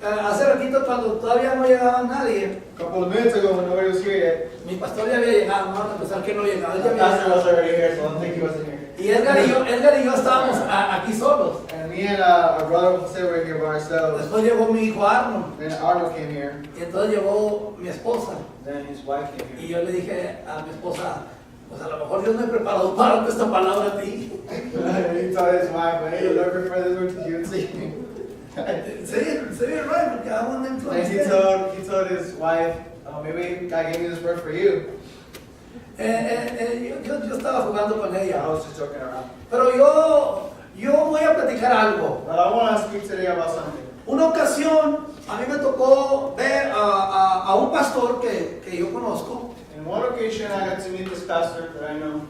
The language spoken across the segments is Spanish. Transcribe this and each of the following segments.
Hace ratito cuando todavía no llegaba nadie, A couple of minutes ago when nobody was here mi pastor ya había llegado, no van a pensar que no llegaba, él ya yet, había Pastor was llegado. already here, so I don't think he wasn't here. Y Edgar y yo estábamos aquí solos. And me and our brother Jose were here by ourselves. Después llegó mi hijo Arnold, Then Arnold came here. y entonces llegó mi esposa. Then his wife came Y here. yo le dije a mi esposa, pues a lo mejor Dios me preparó para darte esta palabra a ti. And he told his wife, "But hey, the Lord preferred this word to you." Sí, right, porque I want them to And he understand. told his wife, "Oh, maybe God gave me this word for you." Yo estaba jugando con I ella. was just joking around. Pero yo voy a platicar algo. But I want to speak today about something. Una ocasión, a mí me tocó ver a un pastor que yo conozco. In one occasion, I got to meet this pastor that I know.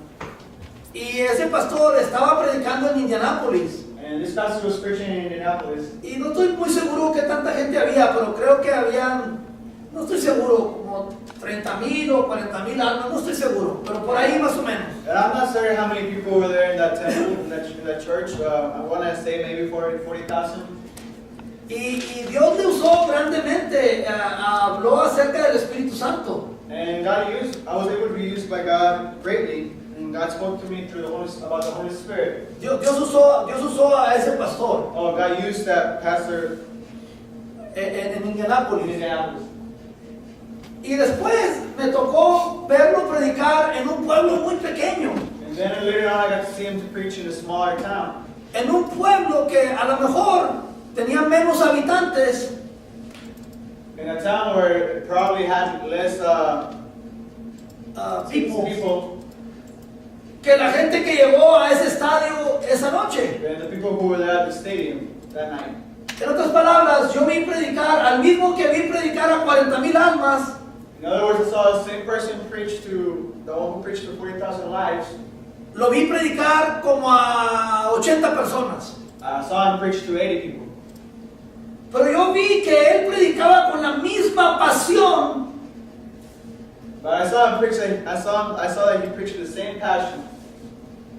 Y ese pastor estaba predicando en Indianápolis. And this pastor was preaching in Indianapolis. Y no estoy muy seguro qué tanta gente había, pero creo que habían, no estoy seguro, como 30,000 o 40,000 almas, no estoy seguro, pero por ahí más o menos. And I'm not certain how many people were there in that temple, in that church. I want to say maybe 40,000. Y Dios le usó grandemente, habló acerca del Espíritu Santo. And I was able to be used by God greatly. And God spoke to me through about the Holy Spirit. Dios usó a ese pastor Oh, God used that pastor en in Indianápolis. Indianapolis. Y después me tocó verlo predicar en un pueblo muy pequeño. And then later on, I got to see him to preach in a smaller town. En un pueblo que a lo mejor tenía menos habitantes, In a town where it probably had less people que la gente que llegó a ese estadio esa noche. than the people who were there at the stadium that night. En otras palabras, yo vi predicar, al mismo que vi predicar a 40,000 almas, In other words, I saw the same person preach to the one who preached to 40,000 lives. lo vi predicar como a 80 personas. I saw him preach to 80 people. Pero yo vi que él predicaba con la misma pasión But I saw him preach. I saw that he preached with the same passion.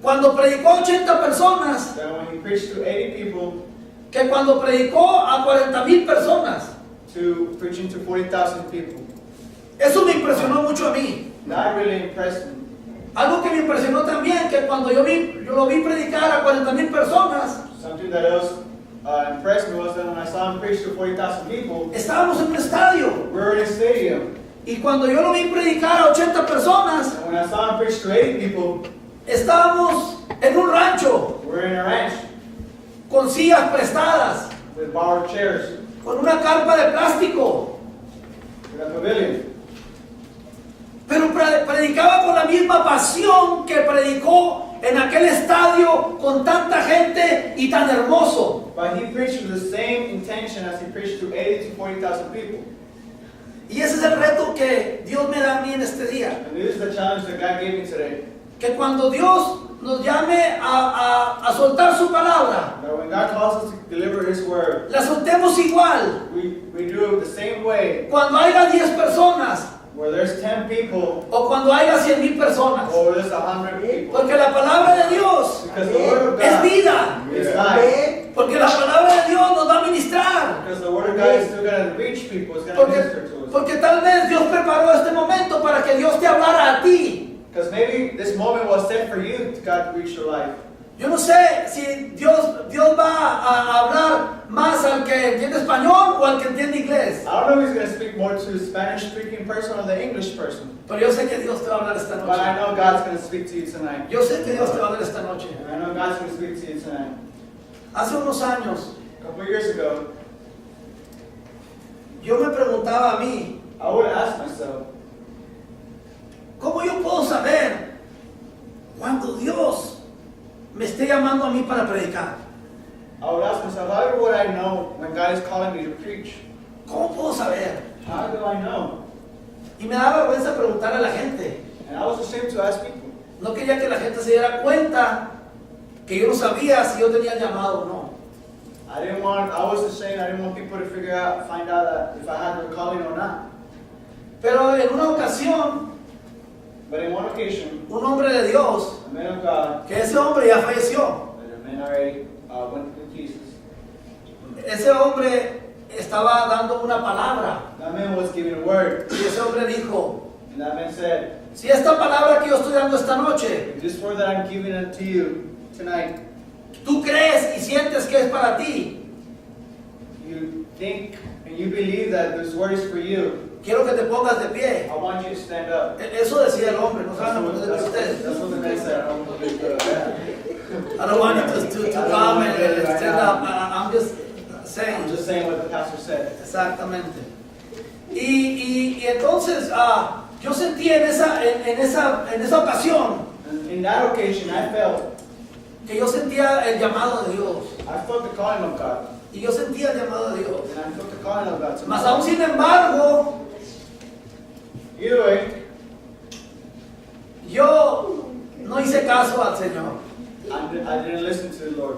cuando predicó a 80 personas That when he preached to 80 people, que cuando predicó a 40,000 personas. to preaching to 40,000 people. Eso me impresionó mucho a mí. That really impressed me. Algo que me impresionó también, que cuando yo lo vi predicar a 40,000 personas, Something that else impressed me was that when I saw him preach to 40,000 people, estábamos en un estadio. we were in a stadium. Y cuando yo lo vi predicar a 80 personas, And when I saw him preach to 80 people, estábamos en un rancho, we were in a ranch con sillas prestadas, with borrowed chairs, con una carpa de plástico. with a pavilion. Pero predicaba con la misma pasión que predicó en aquel estadio con tanta gente y tan hermoso. But he preached with the same intention as he preached to 80 to 40,000 people. Y ese es el reto que Dios me da a mí en este día. And this is the challenge that God gave me today. Que cuando Dios nos llame a soltar su palabra, That when God calls us to deliver His word, la soltemos igual. we do it the same way. Cuando haya 10 personas Where there's 10 people, o cuando haya 100,000 personas. or where there's 100 people. Porque la palabra de Dios Because the word of es God vida. is life. Porque la palabra de Dios nos va a ministrar. Because the word of God is still going to reach people. It's going to minister to us. Porque tal vez Dios preparó este momento para que Dios te hablara a ti. Because maybe this moment was set for you to God to reach your life. Yo no sé si Dios va a hablar más al que entiende español o al que entiende inglés. I don't know if He's going to speak more to the Spanish-speaking person or the English person. Pero yo sé que Dios te va a hablar esta But I noche. know God's going to speak to you tonight. Yo sé que Dios te va a hablar esta noche. And I know God's going to speak to you tonight. Hace unos años, A couple years ago, yo me preguntaba a mí, I would ask myself, ¿cómo yo puedo saber cuando Dios me esté llamando a mí para predicar? I would ask myself, how would I know when God is calling me to preach? ¿Cómo puedo saber? How do I know? Y me da vergüenza preguntar a la gente. And I was ashamed to ask people. No quería que la gente se diera cuenta que yo no sabía si yo tenía llamado o no. I was ashamed, I didn't want people to find out that if I had the calling or not. Pero en una ocasión, But in one occasion, un hombre de Dios, a man of God, que ese hombre ya falleció, the man already went to Jesus. ese hombre estaba dando una palabra. That man was giving a word. Y ese hombre dijo, And that man said, si esta palabra que yo estoy dando esta noche, if this word that I'm giving unto you tonight, tú crees y sientes que es para ti, you think and you believe that this word is for you, quiero que te pongas de pie. I want you to stand up. Eso decía el hombre, no saben lo que That's ustedes. what the man said. I don't believe that. I don't want you to come and stand up. I'm just I'm saying. just saying what the pastor said. Exactamente. Y entonces yo sentí en esa ocasión And in that occasion, I felt que yo sentía el llamado de Dios. the calling of God. Y yo sentía el llamado de Dios. And I felt the calling of God. Mas aún sin embargo, Either way, yo no hice caso al Señor. I didn't listen to the Lord.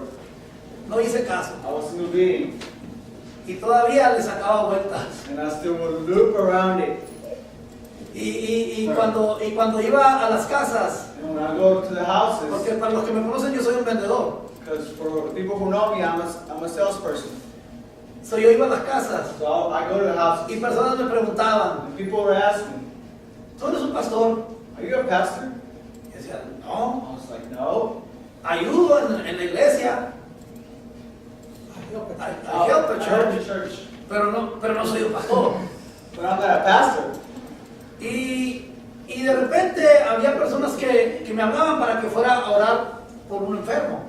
No hice caso. I wasn't obedient. Y todavía le sacaba vueltas. And I still would loop around it. Y cuando iba a las casas, And when I go to the houses, porque para los que me conocen yo soy un vendedor. because for the people who know me, I'm a salesperson. So yo iba a las casas So I go to the y houses. personas me preguntaban, And people were asking, ¿tú eres un pastor? are you a pastor? Y decía, no, I was like, no. ayudo en la iglesia. I help the church, church. pero no soy un pastor. But I'm not a pastor. Y de repente había personas que me hablaban para que fuera a orar por un enfermo.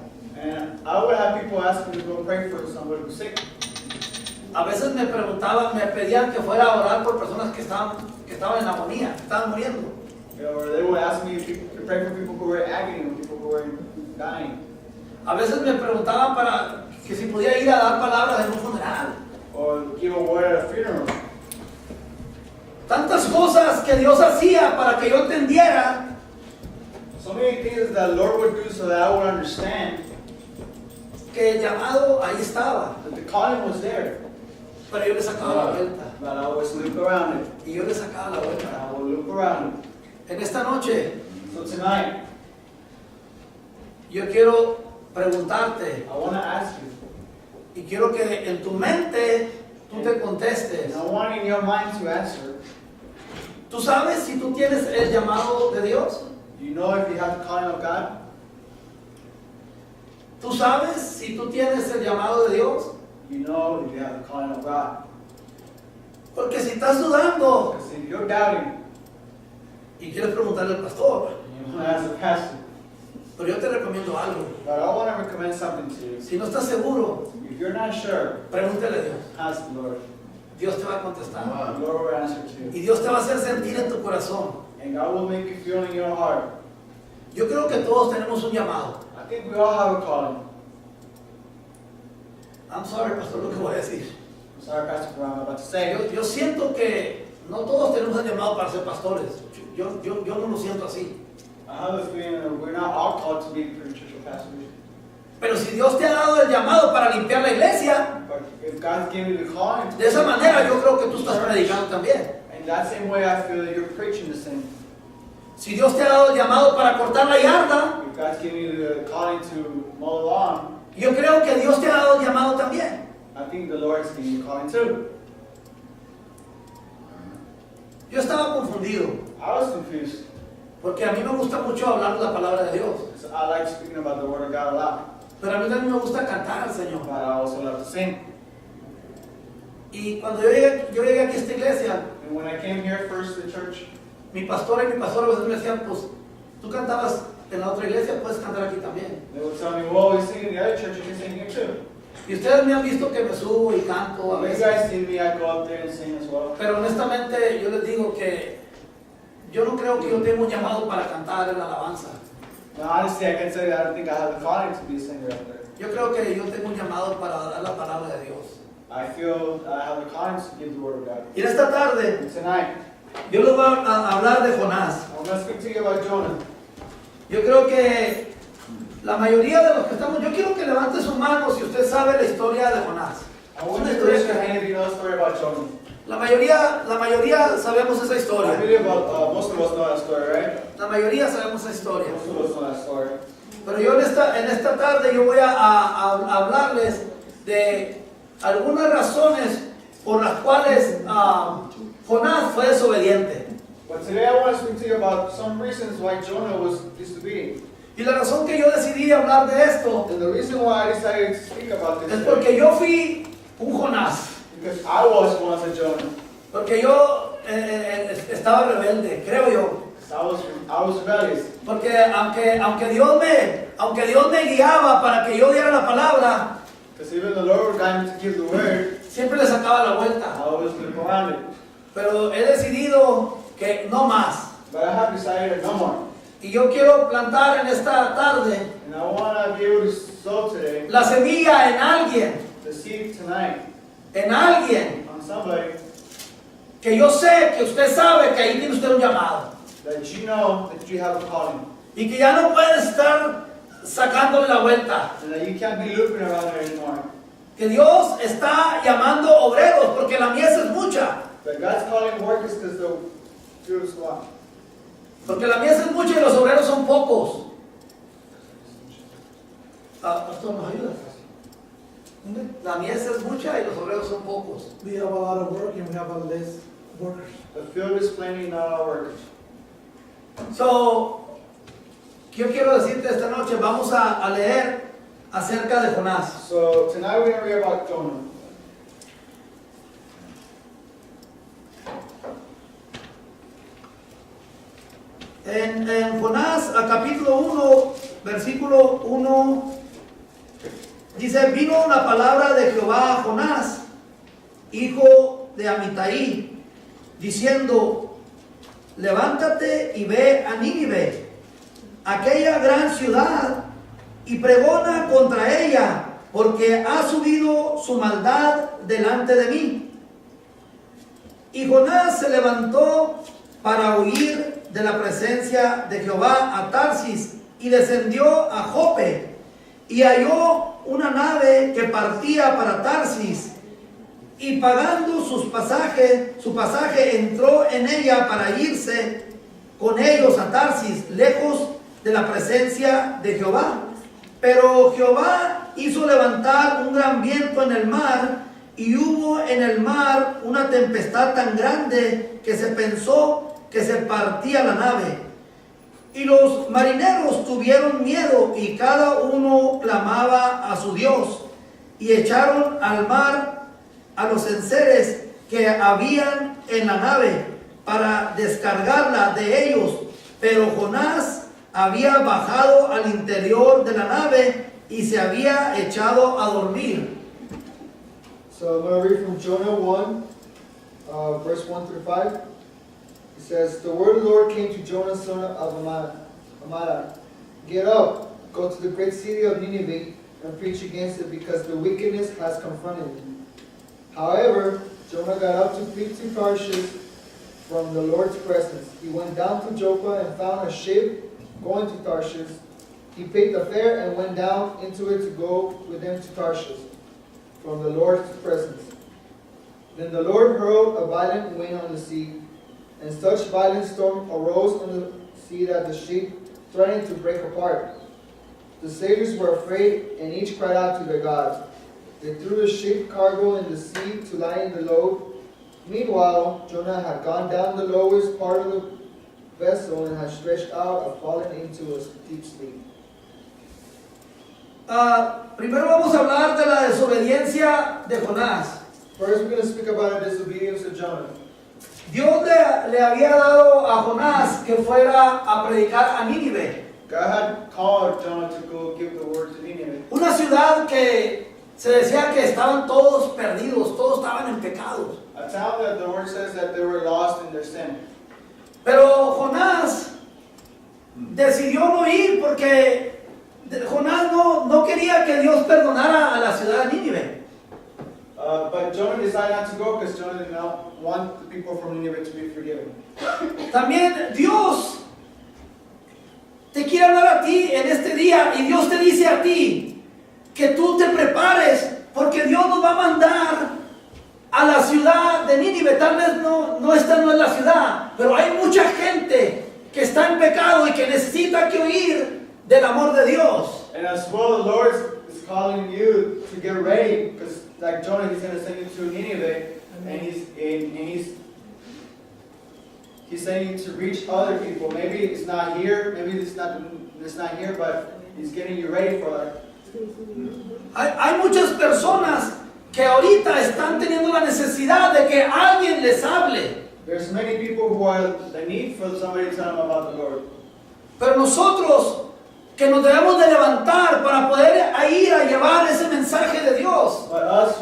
And I would have people ask me to go pray for somebody who's sick. A veces me preguntaban, me pedían que fuera a orar por personas que estaban en agonía, que estaban muriendo. Or they would ask me to pray for people who were in agony, or people who were dying. A veces me preguntaban para que si podía ir a dar palabras en un funeral. Or give a word at a funeral. Tantas cosas que Dios hacía para que yo entendiera So many things that the Lord would do so that I would understand que el llamado ahí estaba, that the calling was there. pero yo le sacaba la vuelta. But I always loop around it. Y yo le sacaba la And vuelta. I will loop around En esta noche it. So tonight, yo quiero preguntarte I want to ask you, y quiero que en tu mente tú te contestes. and I want in your mind to answer, ¿Tú sabes si tú tienes el llamado de Dios? do you know if you have the calling of God? ¿Tú sabes si tú tienes el llamado de Dios? Do you know if you have the calling of God? Porque si estás dudando Because if you're doubting, y quieres preguntarle al pastor, you want to ask the pastor. pero yo te recomiendo algo. But I want to recommend something to you. Si no estás seguro, If you're not sure, pregúntale a Dios. ask the Lord. Dios te va a contestar. The Lord will answer to you. Y Dios te va a hacer sentir en tu corazón. And God will make you feel in your heart. Yo creo que todos tenemos un llamado. I think we all have a calling. I'm sorry, pastor, lo que voy a decir. I'm sorry, Pastor, for what I'm about to say. Yo siento que no todos tenemos el llamado para ser pastores. Yo no lo siento así. I have a feeling that we're not all called to be preachers or pastors. Pero si Dios te ha dado el llamado para limpiar la iglesia, But if God's given you the calling to de esa manera yo creo que tú estás predicando también. in that same way, I feel that you're preaching the same. Si Dios te ha dado el llamado para cortar la yarda, If God's given you the calling to mow the lawn, yo creo que Dios te ha dado el llamado también. I think the Lord's giving you a calling too. Yo estaba confundido, I was confused. porque a mí me gusta mucho hablar de la palabra de Dios, So I like speaking about the Word of God a lot, pero a mí también me gusta cantar al Señor. but I also love to sing. Y cuando yo llegué aquí a esta iglesia, And when I came here first to the church, mi pastora y mi pastor a veces me decían, pues, tú cantabas en la otra iglesia, puedes cantar aquí también. they would tell me, well, we sing in the other church, you can sing here too. Y ustedes me han visto que me subo y canto a When you veces. guys see me, I go up there and sing as well. Pero honestamente yo les digo que yo no creo que yo tenga un llamado para cantar en la alabanza. Now, honestly, I can tell you, I don't think I have the calling to be a singer up there. Yo creo que yo tengo un llamado para dar la palabra de Dios. I feel I have the calling to give the Word of God. Y en esta tarde And tonight, yo les voy a hablar de Jonás. I'm going to speak to you about Jonah. Yo creo que la mayoría de los que estamos, yo quiero que levante su mano si usted sabe la historia de Jonás. I Es want una you to raise historia your que hand if you know the story about Jonah. la mayoría sabemos esa I historia. believe most of us know that story, right? La mayoría sabemos esa historia. Most of us know that story. Pero yo en esta tarde yo voy a hablarles de algunas razones por las cuales Jonás fue desobediente. But today I want to speak to you about some reasons why Jonah was disobedient. Y la razón que yo decidí hablar de esto And the reason why I decided to speak about this es today, porque yo fui un Jonás. because I was once a Jonah. Porque yo estaba rebelde, creo yo. I was rebellious. Porque aunque Dios me guiaba para que yo diera la palabra, Because even the Lord would guide me to give the word, siempre le sacaba la vuelta. I always look around it. Pero he decidido que no más. But I have decided no more. Y yo quiero plantar en esta tarde And I want to be able to sow today la semilla en alguien, the seed tonight en alguien on somebody que yo sé que usted sabe que ahí tiene usted un llamado. that you know that you have a calling. Y que ya no puede estar sacándole la vuelta. And that you can't be looping around there anymore. Que Dios está llamando obreros porque la mies es mucha. But God's calling workers because the field is small. Porque la mies es mucha y los obreros son pocos. Pastor, ¿nos ayuda? La mies es mucha y los obreros son pocos. We have a lot of work and we have a less workers. The field is plenty, not all workers. So, yo quiero decirte esta noche, vamos a leer acerca de Jonás. So tonight we're going to read about Jonah. En Jonás, a capítulo 1, versículo 1, dice, vino una palabra de Jehová a Jonás, hijo de Amitai, diciendo, levántate y ve a Nínive, aquella gran ciudad, y pregona contra ella, porque ha subido su maldad delante de mí. Y Jonás se levantó para huir de la presencia de Jehová a Tarsis, y descendió a Jope, y halló una nave que partía para Tarsis, y pagando su pasaje entró en ella para irse con ellos a Tarsis, lejos de la presencia de Jehová. Pero Jehová hizo levantar un gran viento en el mar, y hubo en el mar una tempestad tan grande que se pensó que se partía la nave. Y los marineros tuvieron miedo, y cada uno clamaba a su Dios, y echaron al mar a los enseres que habían en la nave para descargarla de ellos. Pero Jonás había bajado al interior de la nave y se había echado a dormir. So I'm going to read from Jonah 1, verse 1 through 5. It says, the word of the Lord came to Jonah, son of Amittai. Get up, go to the great city of Nineveh, and preach against it, because the wickedness has confronted it. However, Jonah got up to flee to Tarshish from the Lord's presence. He went down to Joppa and found a ship going to Tarshish. He paid the fare and went down into it to go with them to Tarshish from the Lord's presence. Then the Lord hurled a violent wind on the sea, and such violent storm arose on the sea that the ship threatened to break apart. The sailors were afraid, and each cried out to their God. They threw the ship cargo in the sea to lighten the load. Meanwhile, Jonah had gone down the lowest part of the vessel and had stretched out and fallen into a deep sleep. Primero vamos a hablar de la desobediencia de Jonás. First, we're going to speak about the disobedience of Jonah. Dios le había dado a Jonás que fuera a predicar a Nínive, God had called Jonah to go give the word to Nineveh, una ciudad que se decía que estaban todos perdidos, todos estaban en pecados. a town that the word says that they were lost in their sin. Pero Jonás decidió no ir porque Jonás no quería que Dios perdonara a la ciudad de Nínive. But Jonah decided not to go because Jonah did not want the people from Nineveh to be forgiven. También Dios te quiere hablar a ti en este día, y Dios te dice a ti que tú te prepares, porque Dios nos va a mandar a la ciudad de Nínive. Tal vez esta no es la ciudad, pero hay mucha gente que está en pecado y que necesita que oír del amor de Dios. And as well, the Lord is calling you to get ready because, like Jonah, He's going to send you to Nineveh. and he's saying to reach other people. Maybe it's not here, maybe it's not here, but he's getting you ready for that. Hay muchas personas que ahorita están teniendo la necesidad de que alguien les hable. There's many people who are the need for somebody to tell them about the Lord. Pero nosotros que nos debemos de levantar para poder ir a llevar ese mensaje de Dios. But us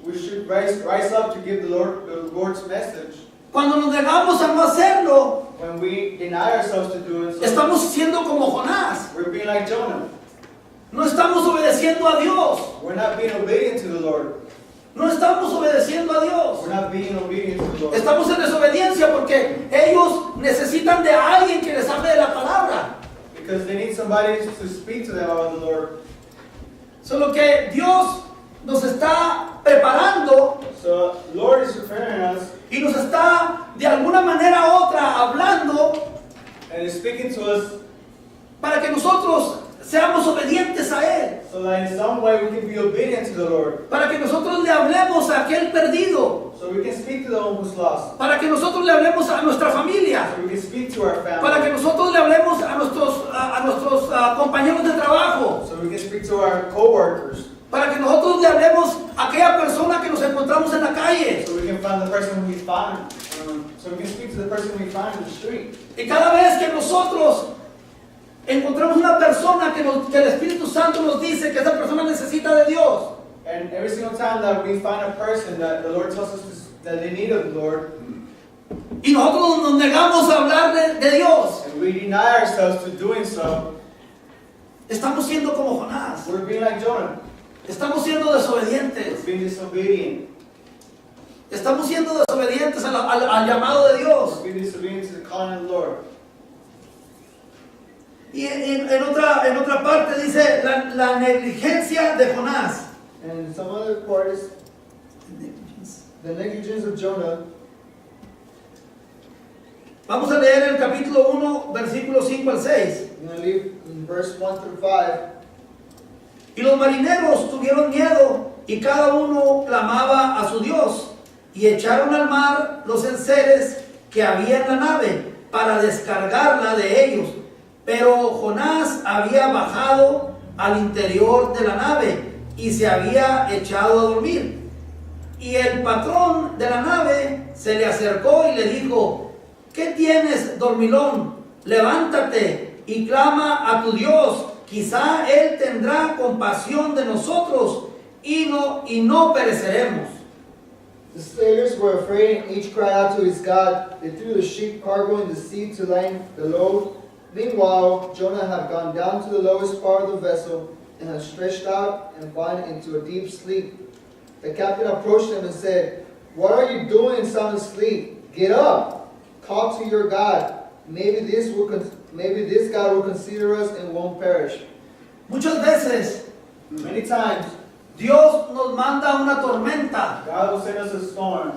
we should rise up to give the Lord's message. Cuando nos negamos a no hacerlo, When we deny ourselves to do it, so estamos siendo como Jonás. we're being like Jonah. No estamos obedeciendo a Dios. We're not being obedient to the Lord. No estamos obedeciendo a Dios. We're not being obedient to the Lord. Estamos en desobediencia porque ellos necesitan de alguien que les hable de la palabra. Because they need somebody to speak to them about the Lord. Solo que Dios nos está preparando So Lord is preparing us y nos está de alguna manera u otra hablando and is speaking to us para que nosotros seamos obedientes a Él. so that in some way we can be obedient to the Lord. Para que nosotros le hablemos a aquel perdido. So we can speak to the one who's lost. Para que nosotros le hablemos a nuestra familia. So we can speak to our Para que family. nosotros le hablemos a nuestros compañeros de trabajo. So we can speak to our co-workers. Para que nosotros le hablemos a aquella persona que nos encontramos en la calle. So we can find the person we find. So we can speak to the person we find in the street. Y cada vez que nosotros encontramos una persona que el Espíritu Santo nos dice que esa persona necesita de Dios, And every single time that we find a person that the Lord tells us that they need of the Lord, y nosotros nos negamos a hablar de Dios, and we deny ourselves to doing so, estamos siendo como Jonás. we're being like Jonah. Estamos siendo desobedientes. We're being disobedient. Estamos siendo desobedientes al llamado de Dios. We're being disobedient to the calling of the Lord. Y en otra parte dice la negligencia de Jonás. And some other part is the negligence of Jonah. Vamos a leer el capítulo 1, versículos 5 al 6. I'm going to leave in verse 1 through 5. Y los marineros tuvieron miedo y cada uno clamaba a su Dios y echaron al mar los enseres que había en la nave para descargarla de ellos. Pero Jonás había bajado al interior de la nave y se había echado a dormir. Y el patrón de la nave se le acercó y le dijo: ¿qué tienes, dormilón? Levántate y clama a tu Dios. Quizá Él tendrá compasión de nosotros y no pereceremos. The sailors were afraid and each cried out to his God. They threw the ship cargo in the sea to lighten the load. Meanwhile, Jonah had gone down to the lowest part of the vessel and had stretched out and fallen into a deep sleep. The captain approached him and said, "What are you doing sound asleep? Get up, call to your God. Maybe this God will consider us and won't perish." Muchas veces Many times, Dios nos manda una tormenta, God will send us a storm.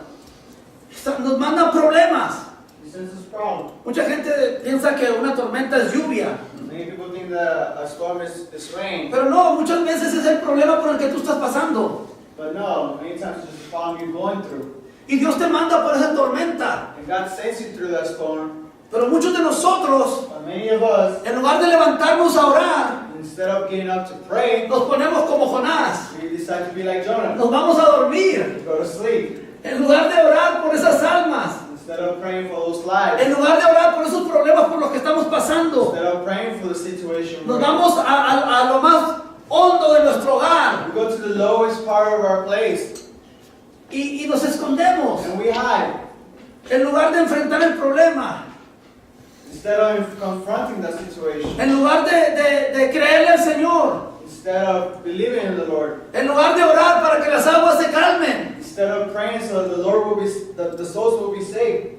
nos manda problemas. He sends us problems. Mucha gente piensa que una tormenta es lluvia, Many people think that a storm is rain. pero no, muchas veces es el problema por el que tú estás pasando. But no, many times it's just a problem you're going through. Y Dios te manda por esa tormenta. And God sends you through that storm. Pero muchos de nosotros, But many of us, en lugar de levantarnos a orar, instead of getting up to pray, nos ponemos como Jonás. we decide to be like Jonah. Nos vamos a dormir. Go to sleep. En lugar de orar por esas almas, Instead of praying for those lives. en lugar de orar por esos problemas por los que estamos pasando, Instead of praying for the situation. nos vamos a lo más hondo de nuestro hogar We go to the lowest part of our place. y nos escondemos. And we hide. En lugar de enfrentar el problema, Instead of confronting the situation. en lugar de creerle al Señor, Instead of believing in the Lord. en lugar de orar para que las aguas se calmen, Instead of praying so that the Lord will be, that the souls will be saved.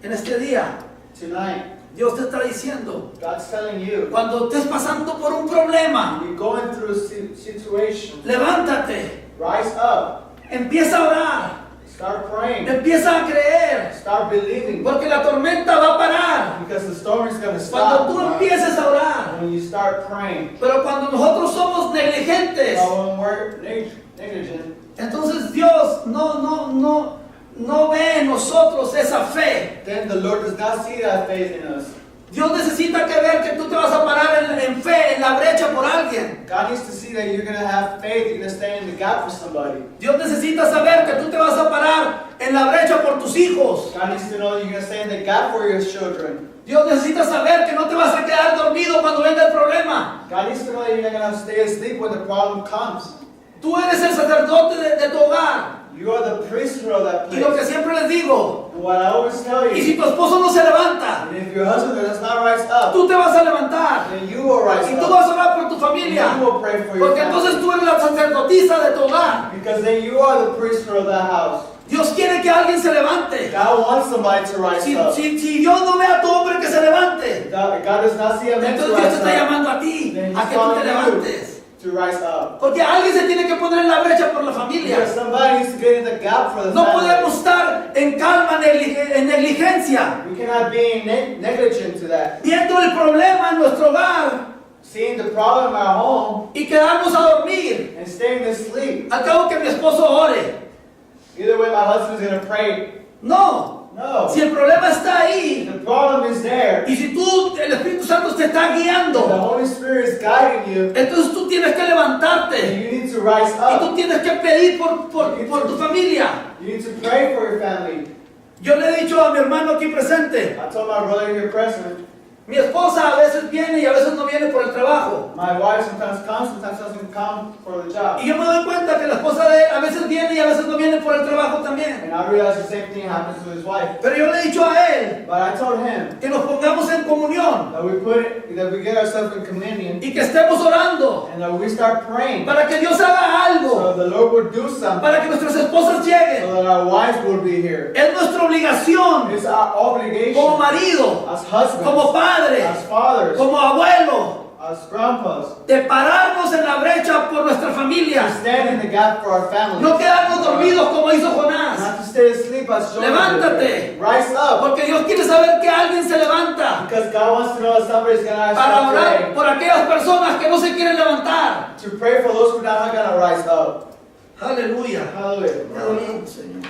en este día Tonight, Dios te está diciendo, God's telling you, cuando estés pasando por un problema, you're going through a situation, levántate, rise up, empieza a orar, start praying, empieza a creer, start believing, porque la tormenta va a parar because the storm is going to cuando tú stop empieces a orar. when you start praying. Pero cuando nosotros somos negligentes, But when we're negligent, Entonces Dios no ve en nosotros esa fe. then the Lord does not see that faith in us. Dios necesita que ver que tú te vas a parar en fe, en la brecha por alguien. God needs to see that you're going to have faith, you're going to stand in the gap for somebody. Dios necesita saber que tú te vas a parar en la brecha por tus hijos. God needs to know that you're going to stand in the gap for your children. Dios necesita saber que no te vas a quedar dormido cuando venga el problema. God needs to know that you're not going to stay asleep when the problem comes. Tú eres el sacerdote de tu hogar. You are the priesthood of that Y lo que place. siempre les digo, And what I always tell y si you, tu esposo no se levanta, and if your husband does not rise up, tú te vas a levantar. then you will rise Y tú up. vas a orar por tu And familia. you will pray for your Porque entonces family. tú eres la sacerdotisa de tu hogar. Because then you are the priesthood of that house. Dios quiere que alguien se levante. God wants somebody to rise up. Si Dios no ve a tu hombre que se levante, God does not see a man to entonces Dios te rise está up. llamando a ti, Then a he's que tú te calling levantes. you to rise up. Porque alguien se tiene que poner en la brecha por la familia. Because somebody needs to get in the gap for the No family. podemos estar en calma, en negligencia, We cannot be negligent to that. viendo el problema en nuestro hogar Seeing the problem in our home y quedarnos a dormir. and staying asleep. Al cabo que mi esposo ore. Either way, my husband's going to pray. No. No. Si el problema está ahí The problem is there. y si tú, el Espíritu Santo te está The guiando, Holy Spirit is guiding you. entonces tú tienes que And levantarte you need to rise y tú up. tienes que pedir por tu familia. You need to pray for your family. Yo le he dicho a mi hermano aquí presente, I told my brother here present, mi esposa a veces viene y a veces no viene por el trabajo. my wife sometimes comes, sometimes doesn't come for the job. Y yo me doy cuenta que la esposa de él a veces viene y a veces no viene por el trabajo también. And I realize the same thing happens to his wife. Pero yo le he dicho a él But I told him que nos pongamos en comunión that we get ourselves in communion y que estemos orando and that we start praying para que Dios haga so algo, the Lord will do something para que nuestras esposas lleguen. so that our wives will be here. Es nuestra obligación It's our obligation como marido, as husbands, como padre, as fathers, como abuelo, as grandpas, de pararnos en la brecha por nuestra to familia. stand in the gap for our families. No quedarnos dormidos como hizo Jonás. Not to stay asleep as Jonah Levántate. did. Rise up. Porque Dios quiere saber que alguien se levanta Because God wants to know that somebody's going to rise para up orar today. por aquellas personas que no se quieren levantar. To pray for those who are not going to rise up. Aleluya. Hallelujah. Te adoramos, Señor.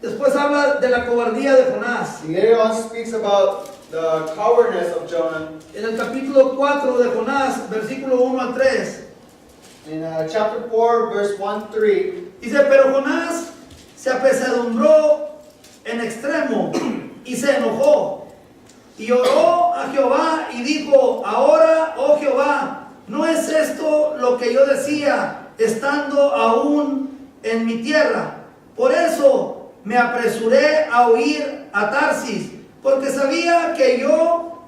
Después habla de la cobardía de Jonás. The later on speaks about the cowardness of Jonah. En el capítulo 4 de Jonás, versículo 1 al 3, In chapter 4, verse 1-3, dice, pero Jonás se apesadumbró en extremo y se enojó y oró a Jehová y dijo, ahora, oh Jehová, ¿no es esto lo que yo decía estando aún en mi tierra? Por eso me apresuré a huir a Tarsis, porque sabía yo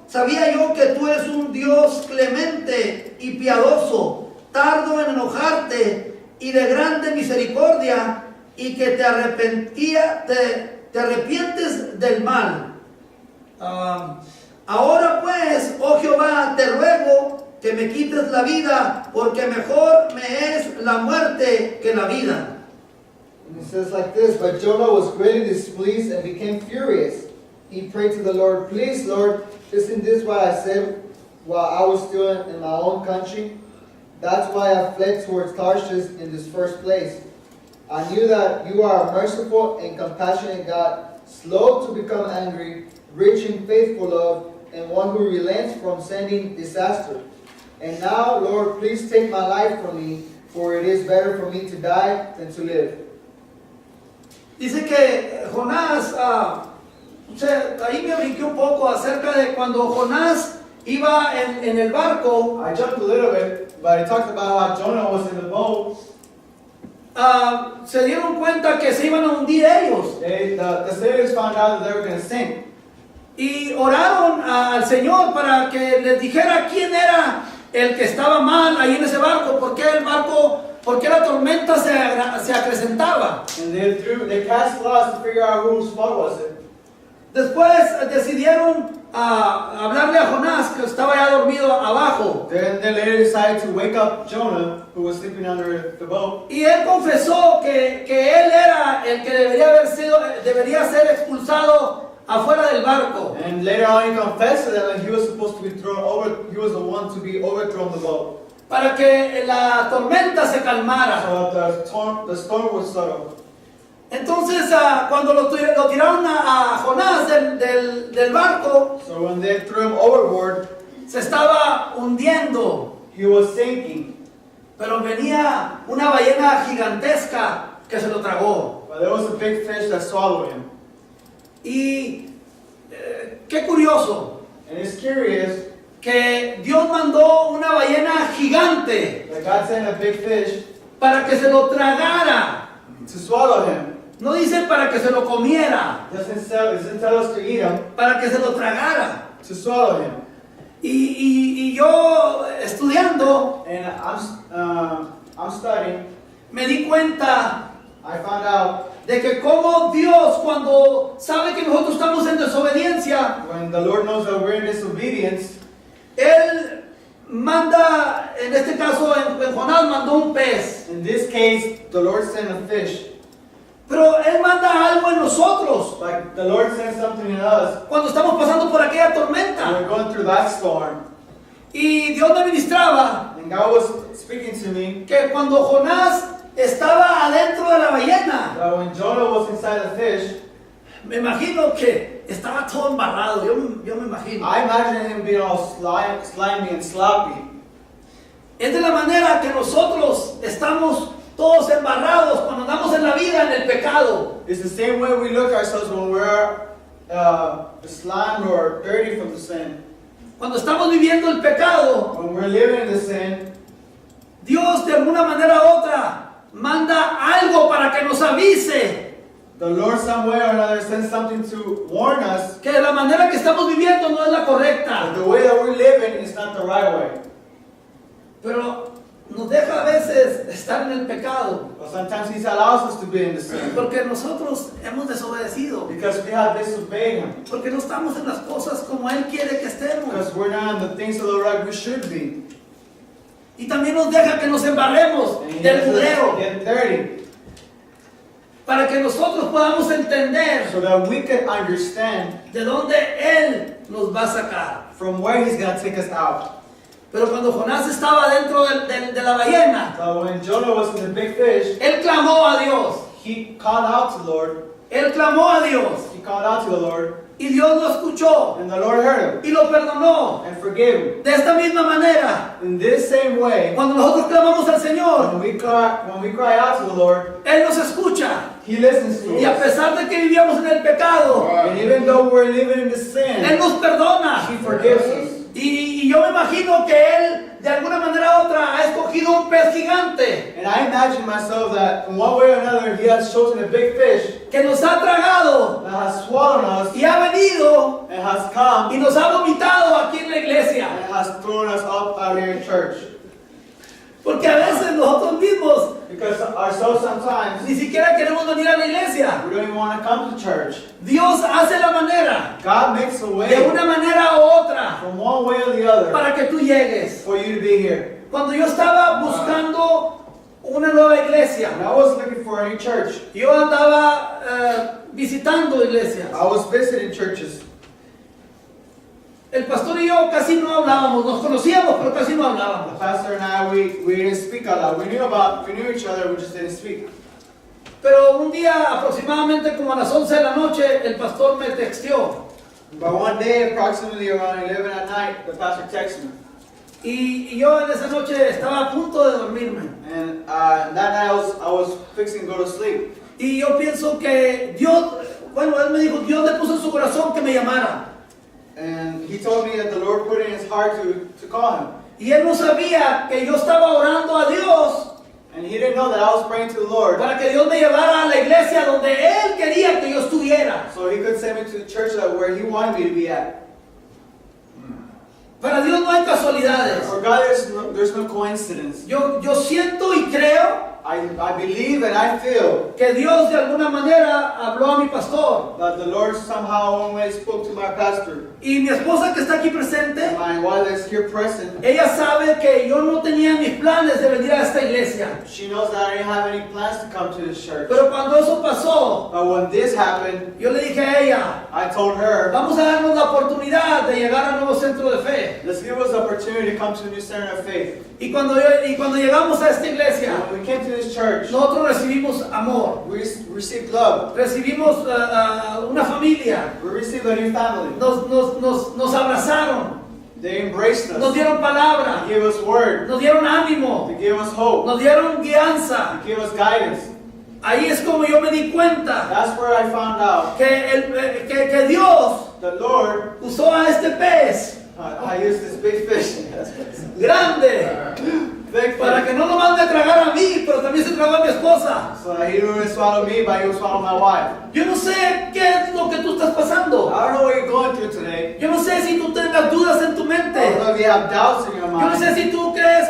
que tú eres un Dios clemente y piadoso, tardo en enojarte y de grande misericordia, y que te arrepientes del mal. Ahora pues, oh Jehová, te ruego que me quites la vida, porque mejor me es la muerte que la vida. and it says like this, but Jonah was greatly displeased and became furious. He prayed to the Lord, please, Lord, isn't this what I said while I was still in my own country? That's why I fled towards Tarshish in this first place. I knew that you are a merciful and compassionate God, slow to become angry, rich in faithful love, and one who relents from sending disaster. And now, Lord, please take my life from me, for it is better for me to die than to live. Dice que Jonás, ahí me brinqué un poco acerca de cuando Jonás iba en el barco. I jumped a little bit, but it talks about how Jonah was in the boat. Se dieron cuenta que se iban a hundir ellos The sailors found out that they were going to sink. y oraron al Señor para que les dijera quién era el que estaba mal ahí en ese barco, porque la tormenta se acrecentaba. And they cast lots to figure out whose fault was it. Después decidieron hablarle a Jonás, que estaba ya dormido abajo, Then they later decided to wake up Jonah, who was sleeping under the boat. y él confesó que él era el que debería ser expulsado afuera del barco. And later on he confessed to them that he was supposed to be thrown over, he was the one to be overthrown the boat. para que la tormenta se calmara. so that the storm would settle. Entonces, cuando lo tiraron a Jonás del barco, So when they threw him overboard, se estaba hundiendo. he was sinking. Pero venía una ballena gigantesca que se lo tragó. But there was a big fish that swallowed him. Y qué curioso And it's curious que Dios mandó una ballena gigante that God sent a big fish para que se lo tragara. to swallow him. No dice para que se lo comiera, Doesn't tell us to eat him, para que se lo tragara. to swallow him. Y yo estudiando And I'm studying. me di cuenta I found out de que como Dios, cuando sabe que nosotros estamos en desobediencia, when the Lord knows that we're in disobedience, Él manda, en este caso en Jonás mandó un pez, in this case, the Lord sent a fish. pero Él manda algo en nosotros Like the Lord sent something in us. cuando estamos pasando por aquella We're tormenta. going through that storm. Y Dios me ministraba And God was speaking to me que cuando Jonás estaba adentro de la ballena, that when Jonah was inside the fish, me imagino que estaba todo embarrado, yo me imagino. I imagine him being all slimy and sloppy. Es de la manera que nosotros estamos todos embarrados cuando andamos en la vida en el pecado. It's the same way we look at ourselves when we're slimed or dirty from the sin. Cuando estamos viviendo el pecado, When we're living in the sin, Dios de alguna manera u otra manda algo para que nos avise the Lord some way or another sends something to warn us que la manera que estamos viviendo no es la that correcta. the way that we're living is not the right way. Pero nos deja a veces estar en el pecado But sometimes He allows us to be in the sin porque nosotros hemos desobedecido, because we have disobeyed Him. porque no estamos en las cosas como Él quiere que estemos. Because we're not in the things of the right we should be. Y también nos deja que nos embarremos And He del lets us mudero get dirty para que nosotros podamos entender so that we can understand de dónde Él nos va a sacar. from where He's going to take us out. Pero cuando Jonás estaba dentro de la ballena, So when Jonah was in the big fish, él clamó a Dios. he called out to the Lord. Él clamó a Dios. He called out to the Lord, Y Dios lo escuchó and the Lord heard him y lo perdonó. and forgave him. De esta misma manera, In this same way, cuando nosotros clamamos al Señor, when we cry out to the Lord, Él nos escucha. He listens to Y a us. pesar de que vivíamos en el pecado, And even though we're living in the Él sin, nos perdona. He forgives us. Y yo me imagino que Él, de alguna manera u otra, ha escogido un pez gigante And I imagine myself that in one way or another, He has chosen a big fish que nos ha tragado that has swallowed us y ha venido and has come y nos ha vomitado aquí en la iglesia. and has thrown us up out here in church. Porque a veces nosotros mismos Because ourselves sometimes, ni siquiera queremos venir a la iglesia. we don't even want to come to church. Dios hace la manera, God makes a de way una manera u otra, from one way or the other para que tú llegues. for you to be here. Cuando yo estaba buscando una nueva iglesia, And I was looking for a new church. yo andaba visitando iglesias. I was visiting churches. El pastor y yo casi no hablábamos, nos conocíamos, pero casi no The hablábamos. pastor and I, we didn't speak a lot. We knew each other, we just didn't speak. Pero un día, aproximadamente como a las 11 de la noche, el pastor me texteó. But one day, approximately around 11 at night, the pastor texted me. Y yo en esa noche estaba a punto de dormirme. And that night I was fixing to go to sleep. Y yo pienso que Dios, bueno, él me dijo, Dios le puso en su corazón que me llamara. And he told me that the Lord put it in his heart to call him. Y él no sabía que yo estaba orando a Dios And he didn't know that I was praying to the Lord para que Dios me llevara a la iglesia donde Él quería que yo estuviera. so he could send me to the church where he wanted me to be at. Para Dios no hay casualidades. For God, there's no coincidence. Yo siento y creo I believe and I feel que Dios de alguna manera habló a mi pastor. that the Lord somehow always spoke to my pastor. Y mi esposa que está aquí presente, My wife is here present. ella sabe que yo no tenía mis planes de venir a esta iglesia. She knows that I didn't have any plans to come to this church. Pero cuando eso pasó, But when this happened, yo le dije a ella, I told her, vamos a darnos la oportunidad de llegar al nuevo centro de fe. let's give us the opportunity to come to a new center of faith. Y cuando llegamos a esta iglesia, When we came to this church, nosotros recibimos amor, we received love. recibimos una familia, We received a new family. nos abrazaron, They embraced nos us. dieron palabra, They gave us word. nos dieron ánimo, They gave us hope. nos dieron guianza. They gave us guidance. Ahí es como yo me di cuenta That's where I found out que Dios the Lord, usó a este pez I used this big fish. grande Big para que fish. no lo mande a tragar a mí, pero también se tragó a mi esposa. So he didn't really swallow me, but he would swallow my wife. Yo no sé qué es lo que tú estás pasando. I don't know what you're going through today. Yo no sé si tú tengas dudas en tu I don't mente. know if you have doubts in your Yo no sé mind. si tú crees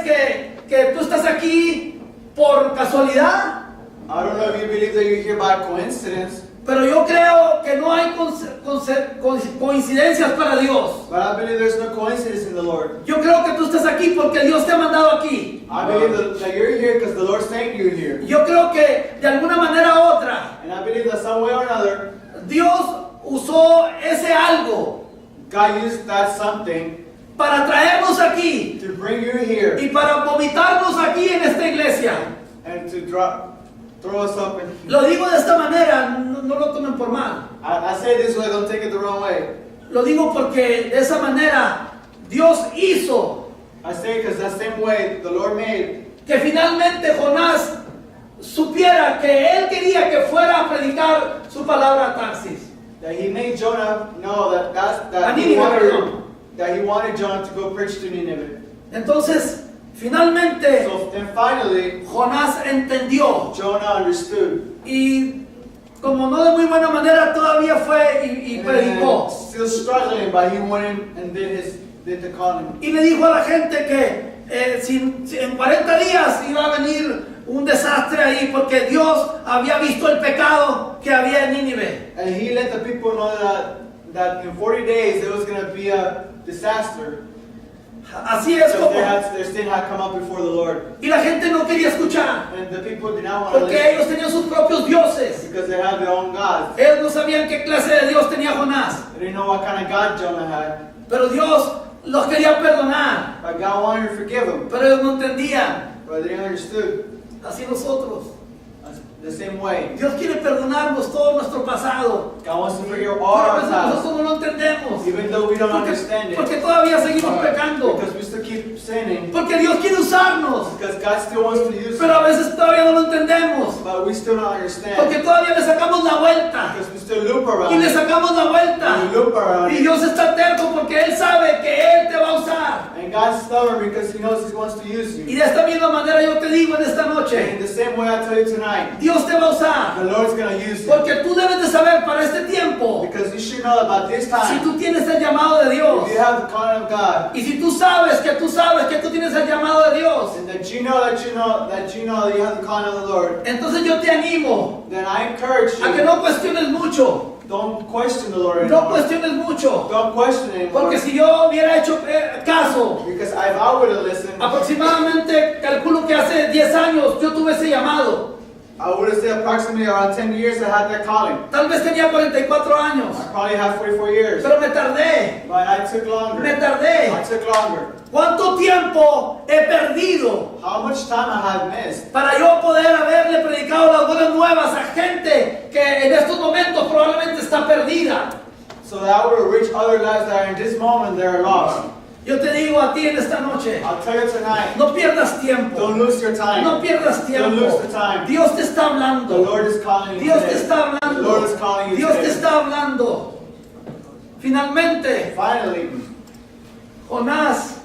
que tú estás aquí por casualidad. I don't know if you believe that you're here by coincidence, Pero yo creo que no hay coincidencias para Dios. but I believe there's no coincidence in the Lord. Yo creo que tú estás aquí porque Dios te ha mandado aquí. I believe that you're here because the Lord sent you here. Yo creo que de alguna manera u otra, And I believe that some way or another, Dios usó ese algo God used that something para traernos aquí to bring you here y para vomitarnos aquí en esta iglesia. and to throw us up. And Lo digo de esta manera, no lo tomen por mal. I say it this way, don't take it the wrong way. Lo digo porque de esa manera Dios hizo I say it because that same way the Lord made que finalmente Jonás supiera que él quería que fuera a predicar su palabra a Tarsis. that He made Jonah know A that Nínive, perdón. he wanted Jonah to go preach to Nineveh. Entonces, finalmente So then finally, Jonás entendió Jonah understood. y como no de muy buena manera todavía fue y And predicó. still struggling, but he went in and did the calling. Y le dijo a la gente que si en 40 días iba a venir un desastre ahí porque Dios había visto el pecado que había en Nínive. And he let the people know that in 40 days there was going to be a disaster. Así es Because como. their sin had come up before the Lord. Y la gente no quería escuchar And the people did not want to porque listen ellos tenían sus propios dioses. because they have their own gods. Ellos no sabían qué clase de Dios tenía Jonás. They didn't know what kind of God Jonah had. Pero Dios los quería perdonar. But God wanted to forgive them. Pero ellos no entendían. But they didn't understood. Así nosotros. The same way. Dios quiere perdonarnos todo nuestro pasado. God wants to forgive Pero all a our veces past. nosotros no lo entendemos. Even though we don't Porque, understand it. porque todavía seguimos pecando. Because we still keep sinning. Porque Dios quiere usarnos. Because God still wants to use Pero a us. veces todavía no lo entendemos. But we still don't understand. Porque todavía le sacamos la vuelta. Because we still loop Y around. le it. sacamos la vuelta. And we loop around. Y it. Dios está terco porque Él sabe que Él te va a usar. And God's stubborn because He knows He wants to use Y you. de esta misma manera yo te digo en esta And in noche, the same way I tell you tonight, Dios te va a usar. the Lord's going to use you. Porque tú debes de saber para este tiempo, Because you should know about this si time, tú tienes el llamado de Dios, if you have the calling of God, y si tú sabes que tú tienes el llamado de Dios, and that you know that you have the calling of the Lord, entonces yo te animo then I encourage a que you, no cuestiones mucho. don't question the Lord No anymore. cuestiones mucho. Don't question it anymore. Porque si yo hubiera hecho caso, Because if I would have listened, aproximadamente calculo que hace 10 años yo tuve ese llamado. I would have said approximately around 10 years I had that calling. Tal vez tenía 44 años, I probably have 44 years. pero me tardé. But I took longer. Me tardé. I took longer. ¿Cuánto tiempo he perdido How much time I have missed para yo poder haberle predicado las buenas nuevas a gente que en estos momentos probablemente está perdida? so that I would have reached other lives that are in this moment they are lost. Yo te digo a ti en esta noche, I'll tell you tonight, no pierdas tiempo. don't lose your time. No pierdas Don't lose tiempo. the time. Dios te está The hablando. Lord is calling you Dios te today. está The Lord is hablando. calling you Dios te today. está hablando. Finalmente, Finally, Jonás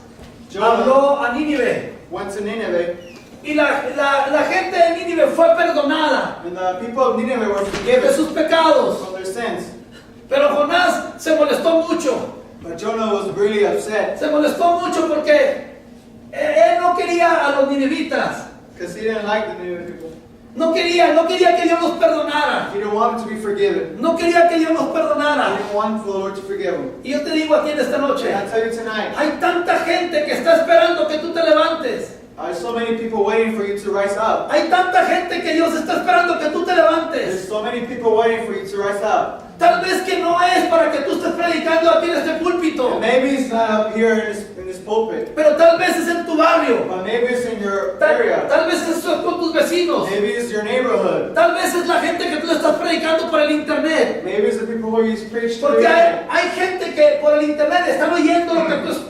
Jonah habló a Nínive. went to Nineveh, Y la gente de Nínive fue perdonada and the people of Nineveh were de forgiven sus pecados. from their sins. Pero Jonás se molestó mucho. But Jonah was really upset Se molestó mucho porque él no quería a los ninivitas. Because he didn't like the Nineveh people. No quería que Dios nos perdonara. He didn't want him to be forgiven. No quería que Dios nos He perdonara. didn't want the Lord to forgive him. Y yo te digo aquí en esta noche, And I tell you tonight, hay tanta gente que está esperando que tú te levantes. there's so many people waiting for you to rise up. Hay tanta gente que Dios está esperando que tú te There's levantes. so many people waiting for you to rise up. Tal vez que no es para que tú estés predicando aquí en este púlpito, And maybe it's not up here in this pulpit, pero tal vez es en tu barrio. but maybe it's in your Tal, area. tal vez es con tus vecinos. Maybe it's your neighborhood. Tal vez es la gente que tú le estás predicando por el internet. Maybe it's the people who you preach to. Porque hay gente que por el internet están oyendo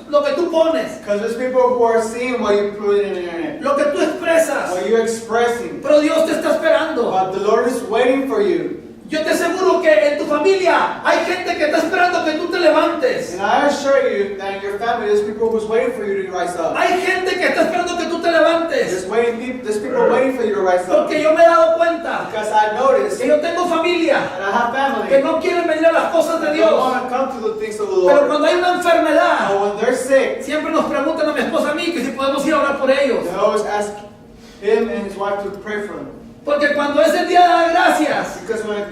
lo que tú pones, Because there's people who are seeing what you put in the internet, lo que tú expresas. what you're expressing. Pero Dios te está esperando. But the Lord is waiting for you. Yo te aseguro que en tu familia hay gente que está esperando que tú te levantes. And I assure you that in your family, there's people who's waiting for you to rise up. Hay gente que está esperando que tú te levantes. There's people waiting for you to rise up. Porque yo me he dado cuenta Because I noticed que yo tengo familia that I have family que no quieren venir a las cosas de that Dios. don't want to come to the things of the Pero Lord. cuando hay una enfermedad, But when they're sick, siempre nos preguntan a mi esposa y a mí que si podemos ir a orar por ellos. they always ask him and his wife to pray for him. Porque cuando es el día de dar gracias, Because when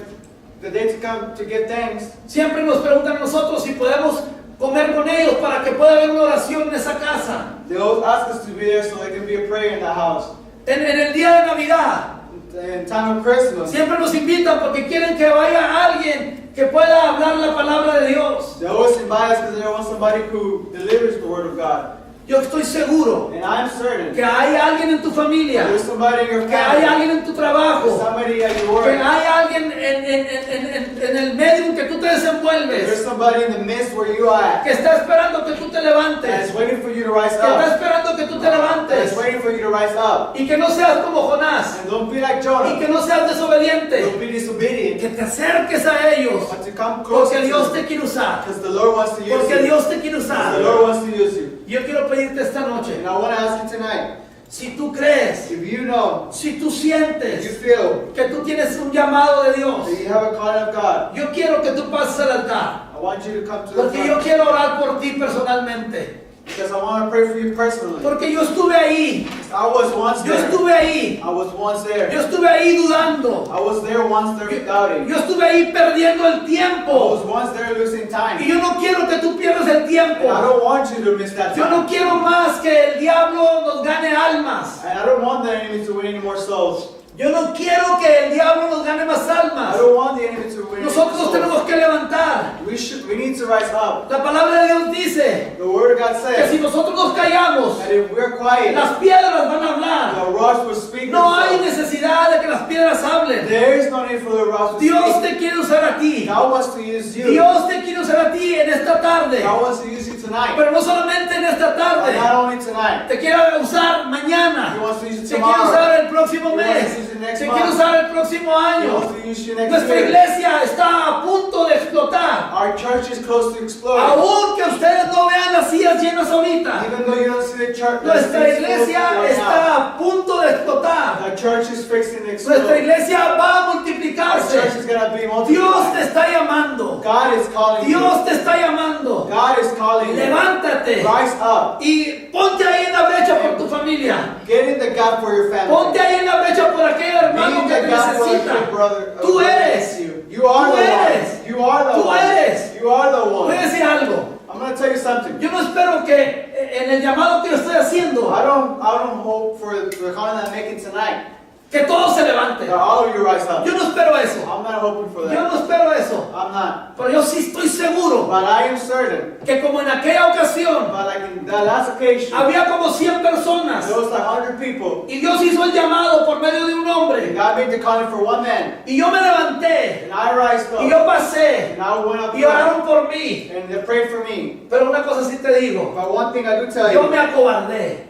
the day to come to give thanks, siempre nos preguntan a nosotros si podemos comer con ellos para que pueda haber una oración en esa casa. they always ask us to be there so there can be a prayer in the house. En el día de Navidad, In time of Christmas, siempre nos invitan porque quieren que vaya alguien que pueda hablar la palabra de Dios. they always invite us because they want somebody who delivers the word of God. Yo estoy seguro And I'm certain que hay alguien en tu familia, there's somebody in your que hay family, alguien en tu there's trabajo, somebody at your que work, hay alguien en el medio en que tú te there's desenvuelves, somebody in the midst where you are at que está esperando que tú te that levantes, is waiting for you to rise que está up, esperando que tú te that is levantes waiting for you to rise up. y que no seas como Jonás And don't be like y Jonah, que no seas desobediente, don't be disobedient, que te acerques a ellos but to come closer porque Dios to te them, quiere usar, because the Lord wants to use porque you, Dios te quiere because usar. the Lord wants to use you. Yo quiero pedirte esta noche, And I want to ask you tonight, si tú crees, if you know, si tú if you sientes feel que tú tienes un llamado de Dios, that you have a calling of God, yo quiero que tú pases al altar, I want you to come to the porque yo front, quiero orar por ti personalmente, because I want to pray for you personally. porque yo estuve ahí, I was once yo there. estuve ahí, I was once there. yo estuve ahí dudando, I was there once there doubting. yo estuve ahí perdiendo el I was tiempo, once there losing y time. yo no quiero que tú pierdas el And I tiempo, don't want you to miss that yo no time. quiero más que el diablo nos gane almas, And I don't want the enemy to win any more souls. yo no quiero que el diablo nos gane más almas, I don't want the enemy to win any more nosotros nos souls. tenemos que levantar. We need to rise up. La palabra de Dios dice The word of God que si says nosotros nos callamos, that if we're quiet, las piedras van a hablar. the rocks will speak No hay themselves. necesidad de que las piedras hablen. There is no need for the rocks to Dios speak. te quiere usar a ti. God wants to use you. Dios te quiere usar a ti en esta tarde. God wants to use you tonight. Pero no solamente en esta But not tarde. only tonight. Te quiere usar mañana. He wants to use you Te quiere tomorrow. usar el próximo He wants mes. to use you next Te month. quiere usar el próximo He año. wants to use you next Nuestra year. iglesia está a punto de explotar. Our church is close to exploding. Aún que ustedes no vean las sillas llenas ahorita. Even though you don't see the church, Nuestra iglesia está a punto de explotar. the church is fixing to Nuestra explode. iglesia va a The church multiplicarse. is gonna be Dios te multiplied. está llamando. God is calling you. Dios te está llamando. God is calling you. Levántate Rise up. y ponte ahí en la brecha por tu familia. Get in the gap for your family. Ponte ahí en la brecha por aquel Be hermano in que the te gap for your necesita. brother. Tú brother eres. next to you. You are Tú the eres. one. You are the Tú one. eres. You are the Voy a one. decir algo. I'm gonna tell you something. Yo no espero que en el llamado que yo estoy haciendo, I don't hope for the calling I'm making tonight que todos se levanten. that all of you rise up. Yo no espero eso. I'm not hoping for Yo that. no espero eso. I'm not. Pero yo sí estoy seguro But I am certain. que como en aquella ocasión But like in that last occasion, había como 100 personas there was like 100 people. y Dios hizo el llamado por medio de un And hombre God made the calling for one man. y yo me levanté And I rised y up. yo pasé And I went up y front. oraron por mí. And they prayed for me. Pero una cosa sí te digo, But one thing I do tell yo you, me acobardé,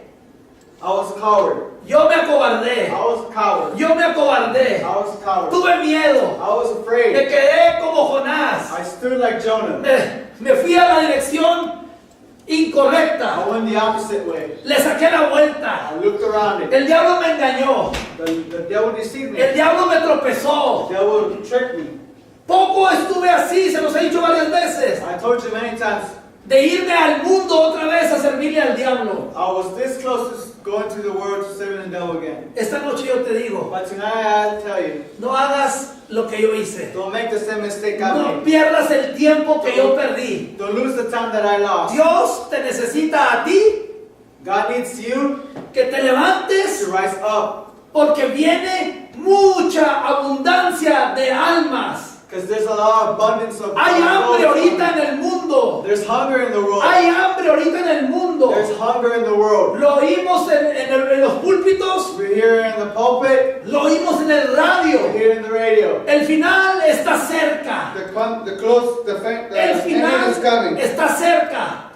I was a coward. yo me acobardé, I was a coward. yo me acobardé, I was a coward. tuve miedo, I was me afraid. quedé como Jonás, I stood like Jonah. me fui a la dirección incorrecta, I went the opposite way. le saqué la vuelta, I looked around it. el diablo me engañó, The devil deceived me. el diablo me tropezó, The devil tricked me. poco estuve así, se los he dicho varias veces, I told you many times, de irme al mundo otra vez a servirle al diablo. I was this close go into the world to serve the devil again. Esta noche yo te digo, But tonight I tell you, no hagas lo que yo hice. don't make the same mistake I No made. pierdas el tiempo que yo perdí. Don't lose the time that I lost. Dios te necesita a ti God needs you que te levantes to rise up. porque viene mucha abundancia de almas. Because there's a lot of abundance of Hay hambre souls. ahorita en el mundo. There's hunger in the world. Hay hambre ahorita en el mundo. There's hunger in the world. Lo oímos en los púlpitos, We're here in the pulpit. lo oímos en el We're radio. here in the radio. El final está cerca. The El end final is coming. está cerca.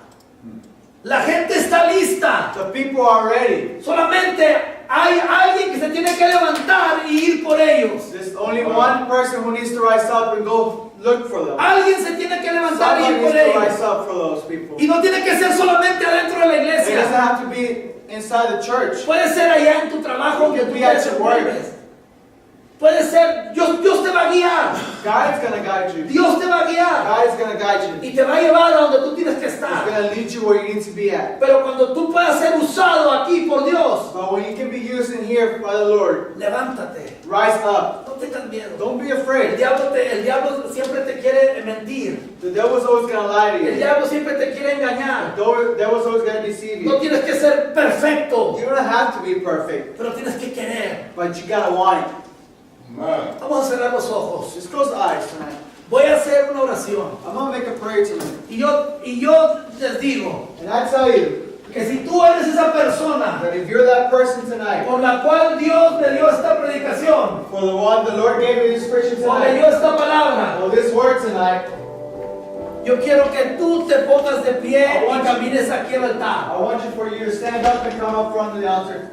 La gente está lista. The people are ready. Solamente hay alguien que se tiene que levantar y ir por ellos. There's only one person who needs to rise up and go look for them. Alguien se tiene que levantar y Somebody ir needs por to rise ellos. up for those people. Y no tiene que ser solamente adentro de la It doesn't iglesia. have to be inside the church. Puede ser allá en tu trabajo It donde could tú be te at your work. desenvuelves. Puede ser, Dios te va a guiar. God's gonna guide you. Dios te va a guiar. God's gonna guide you. Y te va a llevar a donde tú tienes que He's estar. gonna lead you where you need to be at. Pero cuando tú puedas ser usado aquí por Dios, But when you can be used in here by the Lord, levántate. rise up. No tengas miedo. Don't be El afraid. diablo siempre te quiere mentir. The devil's always gonna lie to El you. diablo siempre te quiere engañar. The devil's always gonna deceive No you. tienes que ser perfecto, You don't have to be perfect, pero tienes que querer. but you gotta want it. Vamos a cerrar los ojos. Just close the eyes tonight. Voy a hacer una oración. I'm gonna make a prayer tonight. Y yo les digo And I tell you que si tú eres esa persona that if you're that person tonight, por la cual Dios me dio esta predicación, for the one the Lord gave me this preaching o me tonight, dio esta palabra, or this word tonight, yo quiero que tú te pongas de pie y camines aquí al altar. I want you for you to stand up and come up front of the altar.